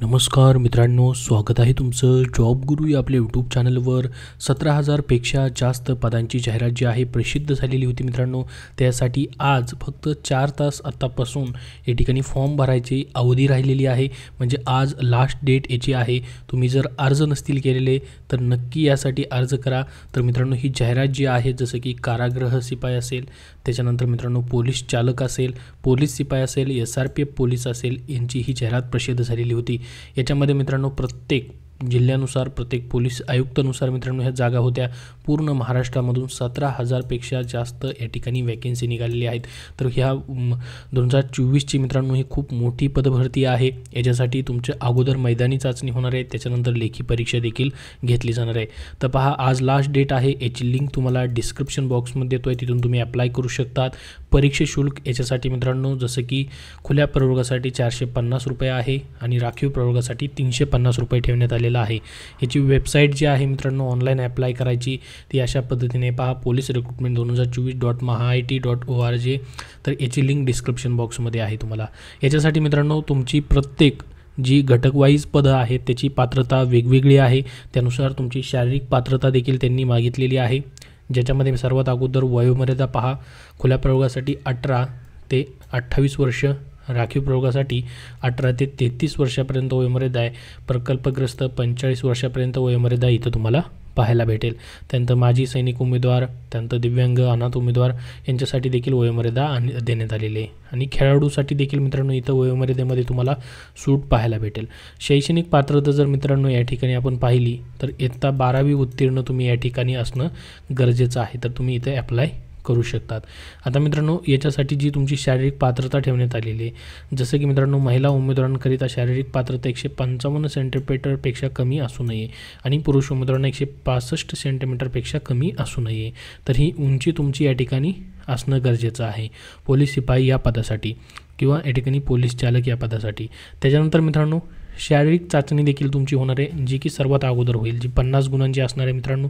नमस्कार मित्रांनो, स्वागत आहे तुमचं जॉब गुरु या आपल्या यूट्यूब चॅनलवर. 17,000पेक्षा जास्त पदांची जाहिरात जी आहे प्रसिद्ध झालेली होती मित्रांनो. त्यासाठी आज फक्त 4 तास आत्तापासून या ठिकाणी फॉर्म भरायची अवधी राहिलेली आहे. म्हणजे आज लास्ट डेट याची आहे. तुम्ही जर अर्ज नसतील केलेले तर नक्की यासाठी अर्ज करा. तर मित्रांनो, ही जाहिरात जी आहे जसं की कारागृह शिपाई असेल, त्याच्यानंतर मित्रांनो पोलीस चालक असेल, पोलीस शिपाई असेल, SRPF पोलीस असेल, यांची ही जाहिरात प्रसिद्ध झालेली होती. याच्यामध्ये मित्रांनो प्रत्येक जिल्ह्यानुसार, प्रत्येक पोलीस आयुक्तानुसार मित्रांनो ह्या जागा होत्या. पूर्ण महाराष्ट्रामधून 17,000पेक्षा जास्त या ठिकाणी वॅकेन्सी निघालेली आहेत. तर ह्या 2024ची मित्रांनो ही खूप मोठी पदभरती आहे. याच्यासाठी तुमच्या अगोदर मैदानी चाचणी होणार आहे, त्याच्यानंतर लेखी परीक्षा देखील घेतली जाणार आहे. तर पहा, आज लास्ट डेट आहे. याची लिंक तुम्हाला डिस्क्रिप्शन बॉक्समध्ये देतो आहे, तिथून तुम्ही अप्लाय करू शकतात. परीक्षा शुल्क याच्यासाठी मित्रांनो जसं की खुल्या प्रवर्गासाठी 450 रुपये आहे आणि राखीव प्रवर्गासाठी 350 रुपये ठेवण्यात आलेला आहे. याची वेबसाईट जी आहे मित्रांनो ऑनलाईन अप्लाय करायची ती अशा पद्धतीने पहा, पोलीस रिक्रुटमेंट 2024.mahaIT.org. तर याची लिंक डिस्क्रिप्शन बॉक्समध्ये आहे तुम्हाला. याच्यासाठी मित्रांनो तुमची प्रत्येक जी घटकवाईज पदं आहेत त्याची पात्रता वेगवेगळी आहे. त्यानुसार तुमची शारीरिक पात्रता देखील त्यांनी मागितलेली आहे, ज्याच्यामध्ये सर्वात अगोदर वयोमर्यादा पहा. खुल्या प्रवर्गासाठी 18 ते 28 वर्ष, राखीव प्रवर्गासाठी 18 ते 33 वर्षापर्यंत वयोमर्यादा आहे. प्रकल्पग्रस्त 45 वर्षापर्यंत वयोमर्यादा इथं तुम्हाला पाहायला भेटेल. त्यानंतर माजी सैनिक उमेदवार, त्यानंतर दिव्यांग, अनाथ उमेदवार यांच्यासाठी देखील वयोमर्यादा देण्यात आलेली आहे. आणि खेळाडूसाठी देखील मित्रांनो इथं वयोमर्यादेमध्ये तुम्हाला सूट पाहायला भेटेल. शैक्षणिक पात्रता जर मित्रांनो या ठिकाणी आपण पाहिली तर इयत्ता 12वी उत्तीर्ण तुम्ही या ठिकाणी असणं गरजेचं आहे. तर तुम्ही इथे अप्लाय करू शकतात. आता मित्रांनो याच्यासाठी जी तुमची शारीरिक पात्रता ठेवण्यात आलेली आहे, जसं की मित्रांनो महिला उमेदवारांकरिता शारीरिक पात्रता 155 सेंटीमीटरपेक्षा कमी असू नये आणि पुरुष उमेदवारांना 165 सेंटीमीटरपेक्षा कमी असू नये. तर ही उंची तुमची या ठिकाणी असणं गरजेचं आहे पोलीस शिपाई या पदासाठी किंवा या ठिकाणी पोलीस चालक या पदासाठी. त्याच्यानंतर मित्रांनो शारीरिक चाचणी देखील तुमची होणार आहे, जी की सर्वात अगोदर होईल, जी 50 गुणांची असणार आहे मित्रांनो.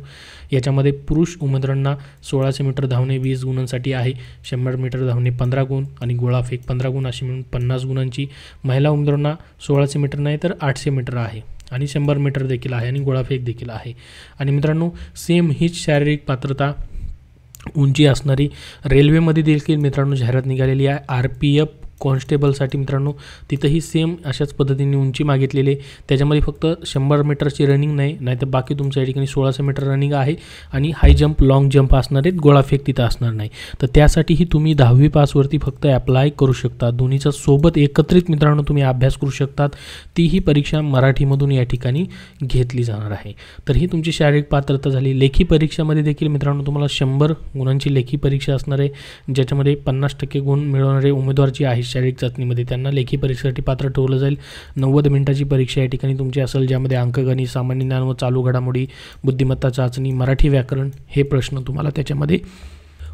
याच्यामध्ये पुरुष उमेदवारांना 1600 मीटर धावणे 20 गुणांसाठी आहे, 100 मीटर धावणे 15 गुण आणि गोळाफेक 15 गुण अशी मिळून 50 गुणांची. महिला उमेदवारांना 1600 मीटर नाही तर 800 मीटर आहे आणि 100 मीटर देखील आहे आणि गोळाफेक देखील आहे. आणि मित्रांनो सेम हीच शारीरिक पात्रता उंची असणारी रेल्वेमध्ये देखील मित्रांनो जाहिरात निघालेली आहे. RPF कॉन्स्टेबलसाठी मित्रांनो तिथंही सेम अशाच पद्धतीने उंची मागितलेली आहे. त्याच्यामध्ये फक्त 100 मीटरची रनिंग नाही तर बाकी तुमच्या या ठिकाणी 1600 मीटर रनिंग आहे आणि हाय जंप, लॉंग जंप असणार आहेत, गोळाफेक तिथं असणार नाही. तर त्यासाठीही तुम्ही 10वी पासवरती फक्त अप्लाय करू शकता. दोन्हीचा सोबत एकत्रित मित्रांनो तुम्ही अभ्यास करू शकतात. तीही परीक्षा मराठीमधून या ठिकाणी घेतली जाणार आहे. तर ही तुमची शारीरिक पात्रता झाली. लेखी परीक्षामध्ये देखील मित्रांनो तुम्हाला 100 गुणांची लेखी परीक्षा असणार आहे, ज्याच्यामध्ये 50% गुण मिळवणारे उमेदवार जे आहे शारीरिक चाचणीमध्ये त्यांना लेखी परीक्षेसाठी पात्र ठेवलं जाईल. 90 मिनिटाची परीक्षा या ठिकाणी तुमची असेल, ज्यामध्ये अंकगणित, सामान्य ज्ञान व चालू घडामोडी, बुद्धिमत्ता चाचणी, मराठी व्याकरण हे प्रश्न तुम्हाला त्याच्यामध्ये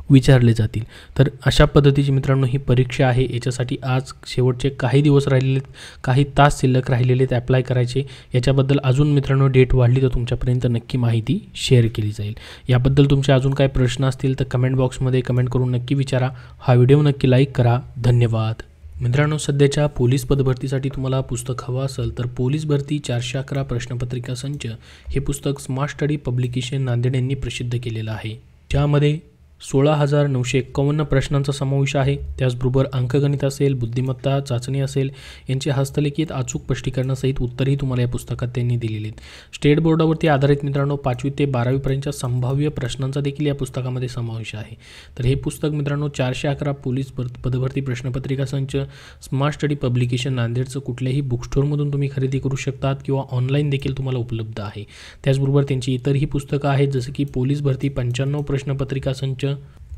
विचारले जातील. तर अशा पद्धतीची मित्रांनो ही परीक्षा आहे. याच्यासाठी आज शेवटचे काही दिवस राहिलेले, काही तास शिल्लक राहिलेले आहेत अप्लाय करायचे. याच्याबद्दल अजून मित्रांनो डेट वाढली तर तुमच्यापर्यंत नक्की माहिती शेअर केली जाईल. याबद्दल तुमचे अजून काही प्रश्न असतील तर कमेंट बॉक्समध्ये कमेंट करून नक्की विचारा. हा व्हिडिओ नक्की लाईक करा. धन्यवाद. मित्रांनो, सध्याच्या पोलीस पदभरतीसाठी तुम्हाला पुस्तक हवं असेल तर पोलीस भरती 411 प्रश्नपत्रिका संच हे पुस्तक स्मार्ट स्टडी पब्लिकेशन नांदेड यांनी प्रसिद्ध केलेलं आहे. ज्यामध्ये 16,951 प्रश्नांचा समावेश आहे. त्याचबरोबर अंकगणित असेल, बुद्धिमत्ता चाचणी असेल, यांचे हस्तलिखित अचूक स्पष्टीकरणासहित उत्तरही तुम्हाला या पुस्तकात त्यांनी दिलेली आहेत. स्टेट बोर्डावरती आधारित मित्रांनो 5वी ते 12वीपर्यंतच्या संभाव्य प्रश्नांचा देखील या पुस्तकामध्ये समावेश आहे. तर हे पुस्तक मित्रांनो 411 पोलीस पदभरती प्रश्नपत्रिका संच स्मार्ट स्टडी पब्लिकेशन नांदेडचं कुठल्याही बुक स्टोअरमधून तुम्ही खरेदी करू शकतात किंवा ऑनलाईन देखील तुम्हाला उपलब्ध आहे. त्याचबरोबर त्यांची इतरही पुस्तकं आहेत, जसं की पोलीस भरती 95 प्रश्नपत्रिका संच.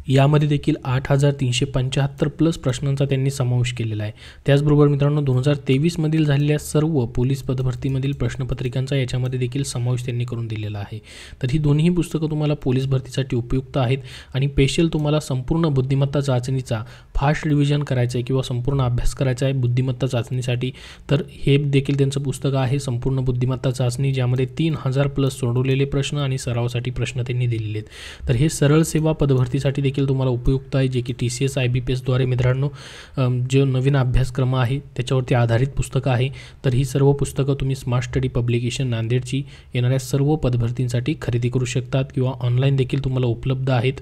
यामध्ये देखील 8,375 प्लस प्रश्नांचा त्यांनी समावेश केलेला आहे. त्याचबरोबर मित्रांनो 2023मधील झालेल्या सर्व पोलीस पदभरतीमधील प्रश्नपत्रिकांचा याच्यामध्ये देखील समावेश त्यांनी करून दिलेला आहे. तर ही दोन्ही पुस्तकं तुम्हाला पोलीस भरतीसाठी उपयुक्त आहेत आणि स्पेशल तुम्हाला संपूर्ण बुद्धिमत्ता चाचणीचा फास्ट रिव्हिजन करायचं आहे किंवा संपूर्ण अभ्यास करायचा आहे बुद्धिमत्ता चाचणीसाठी, तर हे देखील त्यांचं पुस्तक आहे संपूर्ण बुद्धिमत्ता चाचणी, ज्यामध्ये 3000 प्लस सोडवलेले प्रश्न आणि सरावासाठी प्रश्न त्यांनी दिलेले आहेत. तर हे सरळ सेवा पदभरतीसाठी देखील तुम्हाला उपयुक्त आहे, जे की TCS IBPSद्वारे मित्रांनो जो नवीन अभ्यासक्रम आहे त्याच्यावरती आधारित पुस्तकं आहे. तर ही सर्व पुस्तकं तुम्ही स्मार्ट स्टडी पब्लिकेशन नांदेडची येणाऱ्या सर्व पदभरतींसाठी खरेदी करू शकतात किंवा ऑनलाईन देखील तुम्हाला उपलब्ध आहेत.